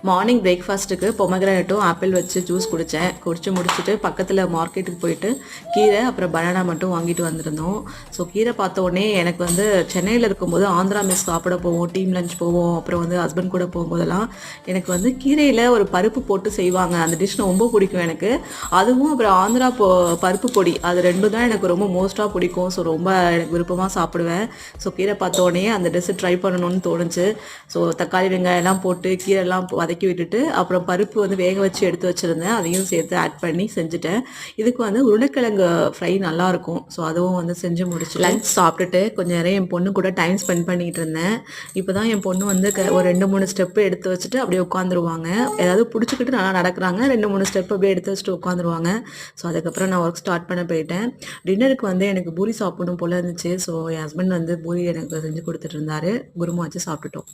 Morning பிரேக்ஃபாஸ்ட்டுக்கு பொமக்ரானேட்டும் apple வச்சு juice குடித்தேன். குடிச்சு முடிச்சுட்டு பக்கத்தில் மார்க்கெட்டுக்கு போயிட்டு கீரை அப்புறம் பனானா மட்டும் வாங்கிட்டு வந்திருந்தோம். ஸோ கீரை பார்த்த உடனே எனக்கு வந்து சென்னையில் இருக்கும்போது ஆந்திரா மெஸ் சாப்பிட போவோம், டீம் லஞ்ச் போவோம். அப்புறம் வந்து ஹஸ்பண்ட் கூட போகும்போதெல்லாம் எனக்கு வந்து கீரையில் ஒரு பருப்பு போட்டு செய்வாங்க. அந்த டிஷ் ரொம்ப பிடிக்கும் எனக்கு. அதுவும் அப்புறம் ஆந்திரா பருப்பு பொடி அது 2 தான் எனக்கு ரொம்ப மோஸ்ட்டாக பிடிக்கும். ஸோ ரொம்ப எனக்கு விருப்பமாக சாப்பிடுவேன். ஸோ கீரை பார்த்த உடனே அந்த டிஷ்ஷை ட்ரை பண்ணணும்னு தோணுச்சு. ஸோ தக்காளி வெங்காயம்லாம் போட்டு கீரைலாம் வதக்கி விட்டுட்டு அப்புறம் பருப்பு வந்து வேக வச்சு எடுத்து வச்சுருந்தேன். அதையும் சேர்த்து ஆட் பண்ணி செஞ்சுட்டேன். இதுக்கு வந்து உருளைக்கிழங்கு ஃப்ரை நல்லாயிருக்கும். ஸோ அதுவும் வந்து செஞ்சு முடிச்சு லஞ்ச் சாப்பிட்டுட்டு கொஞ்சம் நேரம் என் பொண்ணு கூட டைம் ஸ்பெண்ட் பண்ணிகிட்டு இருந்தேன். இப்போ தான் என் பொண்ணு வந்து ஒரு 2-3 ஸ்டெப்பு எடுத்து வச்சுட்டு அப்படியே உட்காந்துருவாங்க. ஏதாவது பிடிச்சிக்கிட்டு நல்லா நடக்கிறாங்க. 2-3 ஸ்டெப் அப்படியே எடுத்து வச்சுட்டு உட்காந்துருவாங்க. ஸோ அதுக்கப்புறம் நான் ஒர்க் ஸ்டார்ட் பண்ண போயிட்டேன். டின்னருக்கு வந்து எனக்கு பூரி சாப்பிடணும் போல இருந்துச்சு. ஸோ என் ஹஸ்பண்ட் வந்து பூரி எனக்கு செஞ்சு கொடுத்துட்டு இருந்தாரு. குருமா வச்சு சாப்பிட்டுட்டோம்.